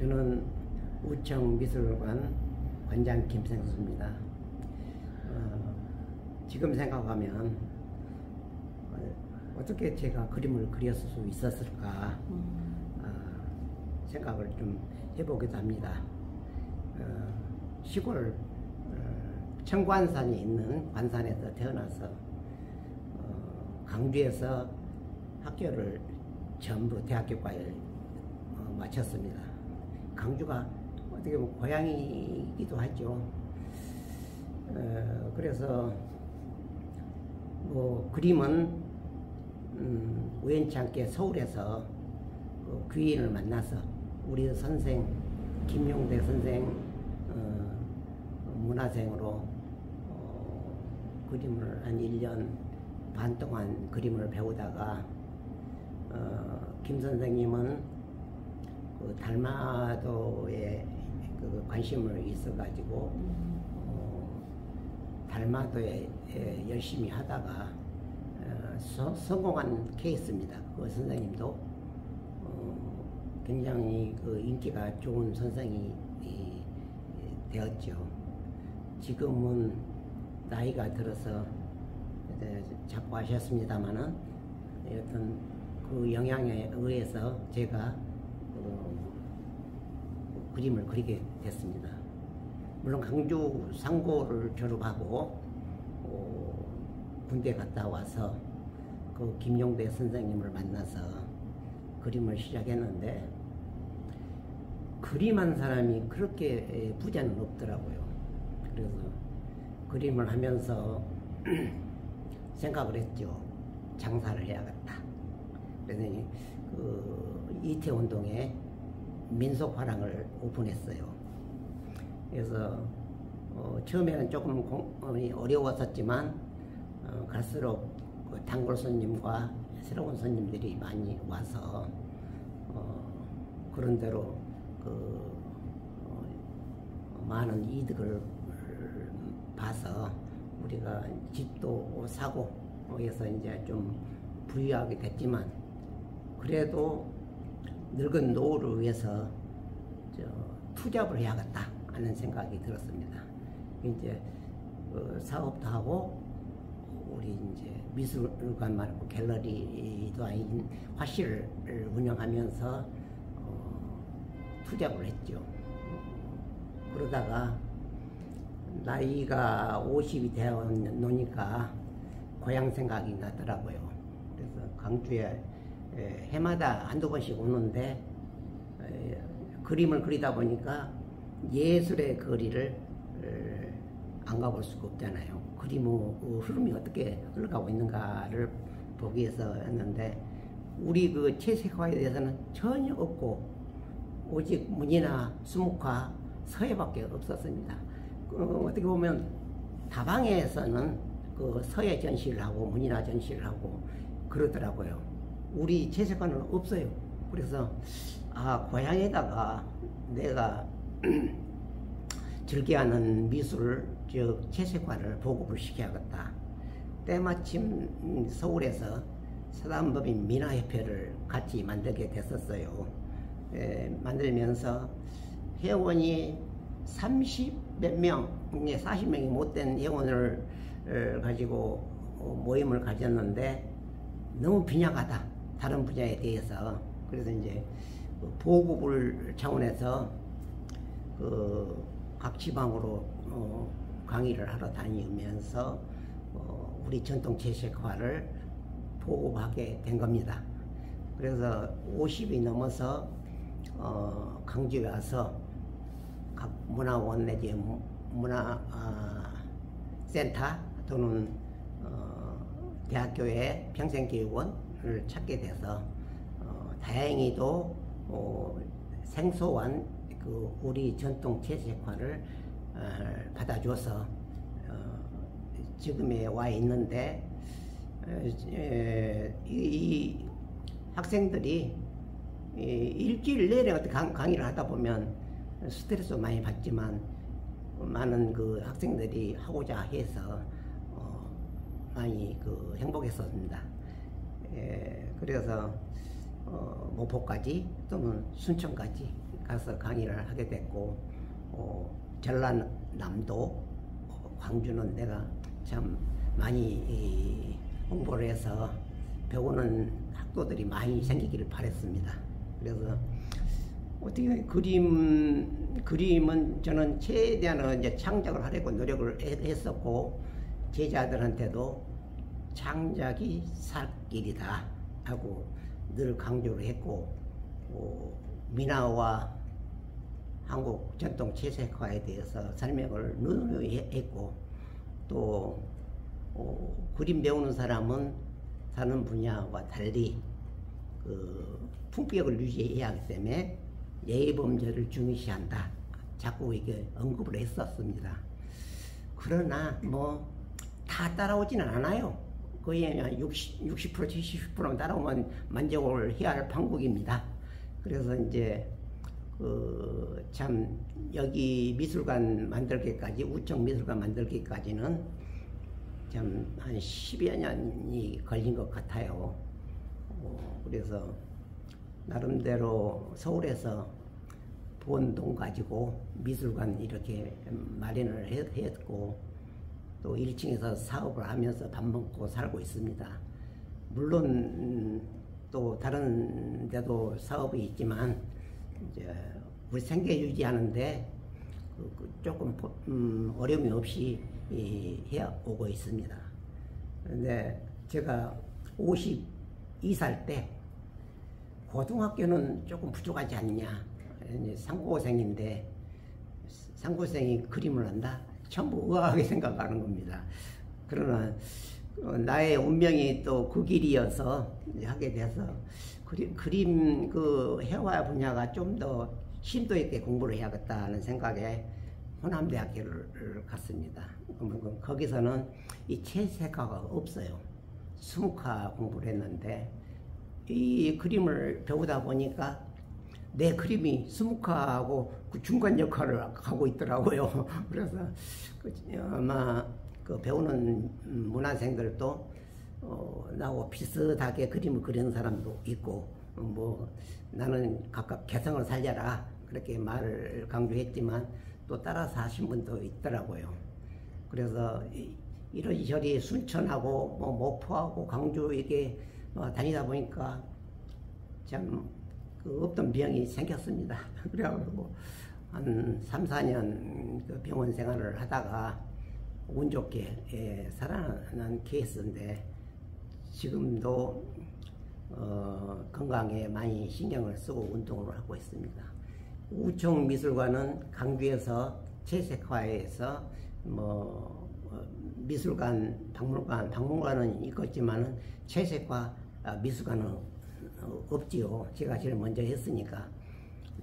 저는 우청미술관 관장 김생수입니다. 지금 생각하면 어떻게 제가 그림을 그렸을 수 있었을까 생각을 좀 해보기도 합니다. 시골 청관산에 있는 관산에서 태어나서 강주에서 학교를 전부 대학교까지 마쳤습니다. 강주가 어떻게 보면 고향이기도 하죠. 그래서 뭐 그림은 우연치 않게 서울에서 그 귀인을 만나서 우리 선생 김용대 선생 문화생으로 그림을 한 1년 반 동안 그림을 배우다가 김 선생님은 그 달마도에 그 관심을 있어가지고 달마도에 열심히 하다가 성공한 케이스입니다. 그 선생님도 굉장히 그 인기가 좋은 선생이 되었죠. 지금은 나이가 들어서 자꾸 하셨습니다만은 여튼 그 영향에 의해서 제가 그림을 그리게 됐습니다. 물론 강주 상고를 졸업하고 군대 갔다 와서 그 김용대 선생님을 만나서 그림을 시작했는데 그림한 사람이 그렇게 부자는 없더라고요. 그래서 그림을 하면서 생각을 했죠. 장사를 해야겠다. 그래서 그 이태원동에 민속화랑을 오픈했어요. 그래서 처음에는 조금 어려웠었지만 갈수록 그 단골 손님과 새로운 손님들이 많이 와서 그런대로 그 많은 이득을 봐서 우리가 집도 사고 해서 이제 좀 부유하게 됐지만 그래도 늙은 노후를 위해서 투잡을 해야겠다 하는 생각이 들었습니다. 이제 사업도 하고 우리 이제 미술관 말고 갤러리도 아닌 화실을 운영하면서 투잡을 했죠. 그러다가 나이가 50이 되어 노니까 고향 생각이 나더라고요. 그래서 강주에 해마다 한두 번씩 오는데 그림을 그리다 보니까 예술의 거리를 안 가볼 수가 없잖아요. 그림의 흐름이 어떻게 흘러가고 있는가를 보기 위해서 했는데 우리 그 채색화에 대해서는 전혀 없고 오직 문이나 수묵화, 서예밖에 없었습니다. 어떻게 보면 다방에서는 그 서예 전시를 하고 문이나 전시를 하고 그러더라고요. 우리 채색화는 없어요. 그래서 고향에다가 내가 즐겨하는 미술, 즉 채색화를 보급을 시켜야겠다. 때마침 서울에서 서단법인 민화협회를 같이 만들게 됐었어요. 만들면서 회원이 30몇 명, 40명이 못된 회원을 가지고 모임을 가졌는데 너무 빈약하다. 다른 분야에 대해서. 그래서 이제 보급을 차원에서 각 지방으로 강의를 하러 다니면서 우리 전통 채색화를 보급하게 된 겁니다. 그래서 50이 넘어서 강주에 와서 각 문화원 내지 문화센터 또는 대학교의 평생교육원을 찾게 돼서 다행히도 생소한 그 우리 전통 채색화를 받아줘서 지금에 와 있는데 이 학생들이 일주일 내내 어떻게 강의를 하다 보면 스트레스 많이 받지만 많은 그 학생들이 하고자 해서 많이 그 행복했었습니다. 그래서 목포까지 또는 순천까지 가서 강의를 하게 됐고, 전라남도, 광주는 내가 참 많이 홍보를 해서 배우는 학도들이 많이 생기기를 바랬습니다. 그래서 어떻게 그림은 저는 최대한 이제 창작을 하려고 노력을 했었고, 제자들한테도 창작이 살 길이다 하고 늘 강조를 했고, 민화와 한국 전통 채색화에 대해서 설명을 누누이 했고, 또 그림 배우는 사람은 다른 분야와 달리 그 품격을 유지해야 하기 때문에 예의범절을 중시한다. 자꾸 이게 언급을 했었습니다. 그러나 뭐 다 따라오지는 않아요. 거의 60%, 70%만 따라오면 만족을 해야 할 판국입니다. 그래서 이제 참 여기 미술관 만들기까지, 우청 미술관 만들기까지는 참 한 10여 년이 걸린 것 같아요. 그래서 나름대로 서울에서 본 돈 가지고 미술관 이렇게 마련을 했고, 또 1층에서 사업을 하면서 밥 먹고 살고 있습니다. 물론 또 다른 데도 사업이 있지만 이제 우리 생계 유지하는데 조금 어려움이 없이 해오고 있습니다. 그런데 제가 52살 때 고등학교는 조금 부족하지 않냐, 상고생인데 상고생이 그림을 한다? 전부 의아하게 생각하는 겁니다. 그러나 나의 운명이 또 그 길이어서 하게 돼서 그림 그 회화 분야가 좀 더 심도 있게 공부를 해야겠다는 생각에 호남대학교를 갔습니다. 거기서는 이 채색화가 없어요. 수묵화 공부를 했는데, 이 그림을 배우다 보니까 내 그림이 수묵화하고 그 중간 역할을 하고 있더라고요. 그래서 아마 그 배우는 문화생들도 나하고 비슷하게 그림을 그리는 사람도 있고, 뭐 나는 각각 개성을 살려라 그렇게 말을 강조했지만 또 따라서 하신 분도 있더라고요. 그래서 이러저리 순천하고 뭐 목포하고 광주 이게 다니다 보니까 참 그 없던 병이 생겼습니다. 그래가지고 한 3, 4년 그 병원 생활을 하다가 운 좋게 살아난 케이스인데, 지금도 건강에 많이 신경을 쓰고 운동을 하고 있습니다. 우청 미술관은 강주에서 채색화에서 뭐 미술관, 박물관은 있겠지만 채색화 미술관은 없지요. 제가 제일 먼저 했으니까.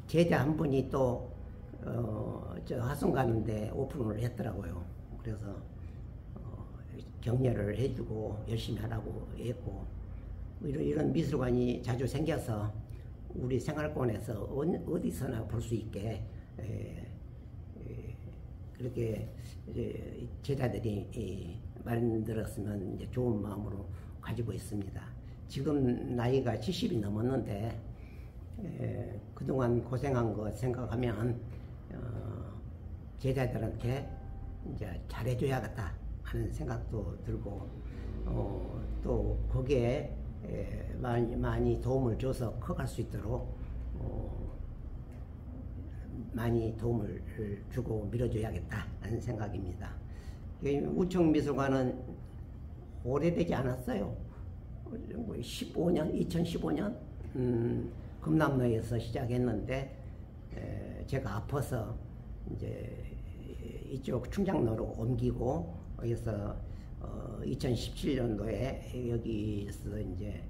제자 한 분이 또 저 화성 가는데 오픈을 했더라고요. 그래서 격려를 해주고 열심히 하라고 했고, 이런 미술관이 자주 생겨서 우리 생활권에서 어디서나 볼 수 있게 그렇게 제자들이 만들었으면 이제 좋은 마음으로 가지고 있습니다. 지금 나이가 70이 넘었는데 그동안 고생한 거 생각하면 제자들한테 이제 잘해줘야겠다 하는 생각도 들고, 또 거기에 많이 도움을 줘서 커갈 수 있도록 많이 도움을 주고 밀어줘야겠다 하는 생각입니다. 우청미술관은 오래되지 않았어요. 2015년 금남로에서 시작했는데, 제가 아파서 이제 이쪽 충장로로 옮기고, 여기서 2017년도에 여기서 이제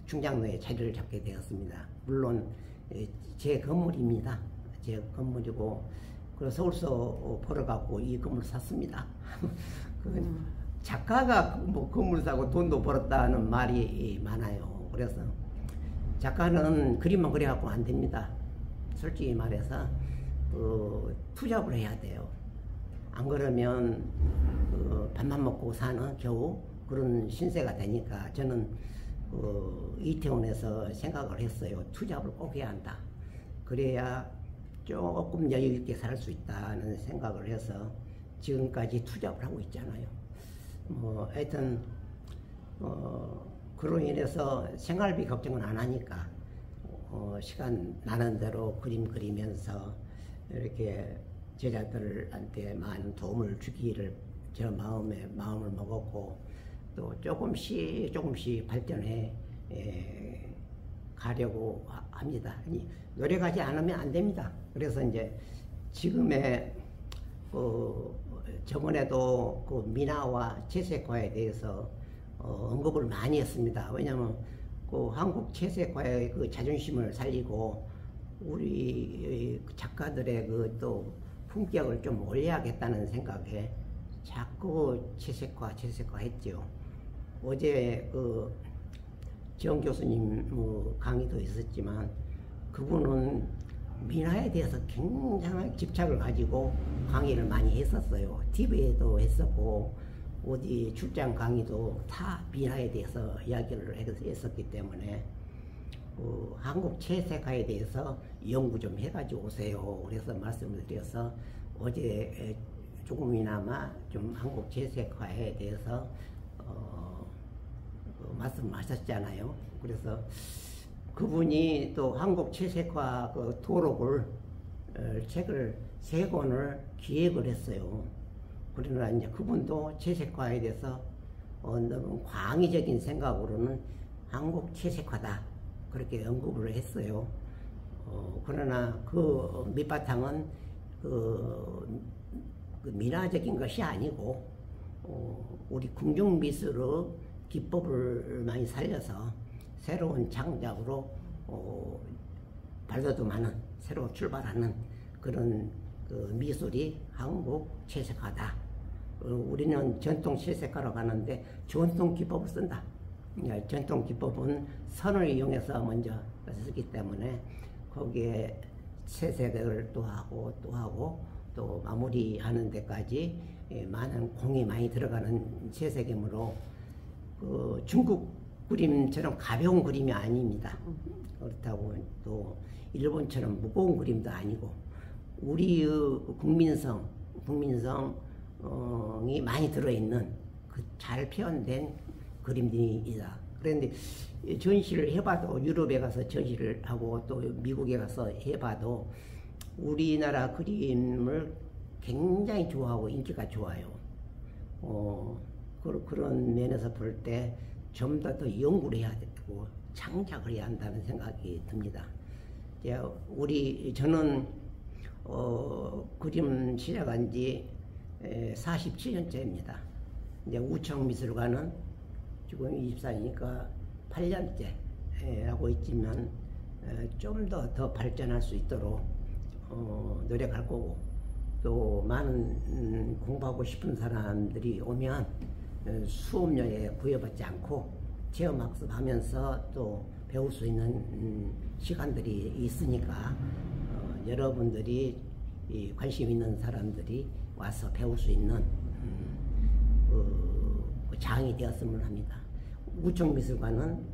충장로에 자리를 잡게 되었습니다. 물론 제 건물입니다. 제 건물이고, 그래서 서울서 벌어갖고 이 건물을 샀습니다. 작가가 뭐 건물 사고 돈도 벌었다는 말이 많아요. 그래서 작가는 그림만 그려갖고 안 됩니다. 솔직히 말해서 투잡을 해야 돼요. 안 그러면 밥만 먹고 사는 겨우 그런 신세가 되니까, 저는 이태원에서 생각을 했어요. 투잡을 꼭 해야 한다. 그래야 조금 여유 있게 살 수 있다는 생각을 해서 지금까지 투잡을 하고 있잖아요. 뭐 하여튼 그로 인해서 생활비 걱정은 안 하니까 시간 나는 대로 그림 그리면서 이렇게 제자들한테 많은 도움을 주기를 저 마음을 먹었고, 또 조금씩 발전해 가려고 합니다. 아니, 노력하지 않으면 안 됩니다. 그래서 이제 지금의 저번에도 그 민화와 채색화에 대해서 언급을 많이 했습니다. 왜냐하면 그 한국 채색화의 그 자존심을 살리고 우리 작가들의 그 또 품격을 좀 올려야겠다는 생각에 자꾸 채색화 했죠. 어제 그 지원 교수님 강의도 있었지만 그분은 민화에 대해서 굉장한 집착을 가지고 강의를 많이 했었어요. TV에도 했었고 어디 출장 강의도 다 민화에 대해서 이야기를 했었기 때문에 한국 채색화에 대해서 연구 좀 해가지고 오세요. 그래서 말씀을 드려서 어제 조금이나마 좀 한국 채색화에 대해서 말씀하셨잖아요. 그래서 그분이 또 한국 채색화 그 도록을 책을 3권을 기획을 했어요. 그러나 이제 그분도 채색화에 대해서 너무 광의적인 생각으로는 한국 채색화다 그렇게 언급을 했어요. 그러나 그 밑바탕은 그 민화적인 것이 아니고 우리 궁중미술의 기법을 많이 살려서 새로운 창작으로 발돋움하는 새로 출발하는 그런 그 미술이 한국 채색화다. 우리는 전통 채색화로 가는데 전통 기법을 쓴다. 전통 기법은 선을 이용해서 먼저 쓰기 때문에 거기에 채색을 또 하고 또 마무리하는 데까지 많은 공이 많이 들어가는 채색이므로 그 중국 그림처럼 가벼운 그림이 아닙니다. 그렇다고 또 일본처럼 무거운 그림도 아니고 우리의 국민성이 많이 들어있는 그 잘 표현된 그림들이다. 그런데 전시를 해봐도 유럽에 가서 전시를 하고 또 미국에 가서 해봐도 우리나라 그림을 굉장히 좋아하고 인기가 좋아요. 그런 면에서 볼 때 좀 더 연구를 해야 되고 창작을 해야 한다는 생각이 듭니다. 저는 그림 시작한 지 47년째입니다. 이제 우청미술관은 지금 24니까 8년째 하고 있지만 좀 더 발전할 수 있도록 노력할 거고, 또 많은 공부하고 싶은 사람들이 오면 수업료에 부여받지 않고 체험학습하면서 또 배울 수 있는 시간들이 있으니까 여러분들이 관심 있는 사람들이 와서 배울 수 있는 장이 되었으면 합니다. 우청미술관은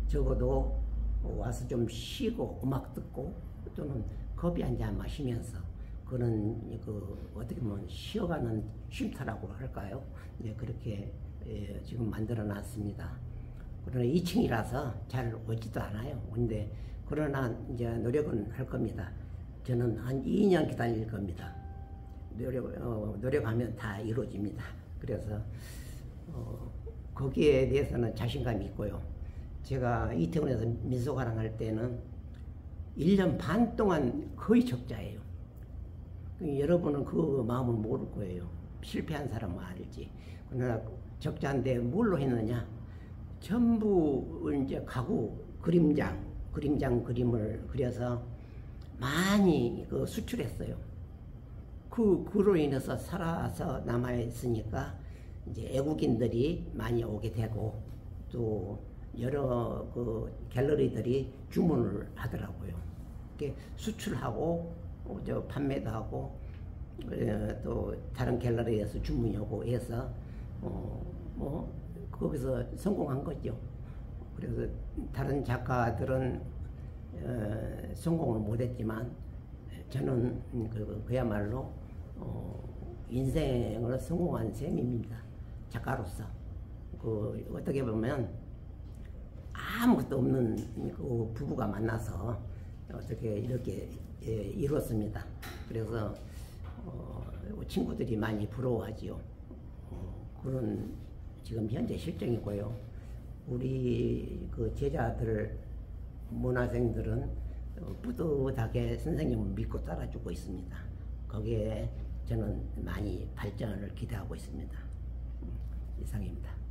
적어도 와서 좀 쉬고 음악 듣고 또는 커피 한 잔 마시면서 그런 어떻게 보면 쉬어가는 쉼터라고 할까요? 네, 그렇게 지금 만들어 놨습니다. 그러나 2층이라서 잘 오지도 않아요. 근데 그러나 이제 노력은 할 겁니다. 저는 한 2년 기다릴 겁니다. 노력하면 다 이루어집니다. 그래서 거기에 대해서는 자신감이 있고요. 제가 이태원에서 민속화랑 할 때는 1년 반 동안 거의 적자예요. 여러분은 그 마음을 모를 거예요. 실패한 사람은 알지. 그러나 적자인데 뭘로 했느냐? 전부 이제 가구, 그림장 그림을 그려서 많이 수출했어요. 그로 인해서 살아서 남아있으니까 이제 외국인들이 많이 오게 되고 또 여러 갤러리들이 주문을 하더라고요. 이렇게 수출하고 판매도 하고 또 다른 갤러리에서 주문이 오고 해서 거기서 성공한 거죠. 그래서 다른 작가들은 성공을 못했지만 저는 그야말로 인생을 성공한 셈입니다. 작가로서. 어떻게 보면 아무것도 없는 그 부부가 만나서 어떻게 이렇게 이뤘습니다. 그래서 친구들이 많이 부러워하지요. 그런 지금 현재 실정이고요. 우리 그 제자들, 문화생들은 뿌듯하게 선생님을 믿고 따라주고 있습니다. 거기에 저는 많이 발전을 기대하고 있습니다. 이상입니다.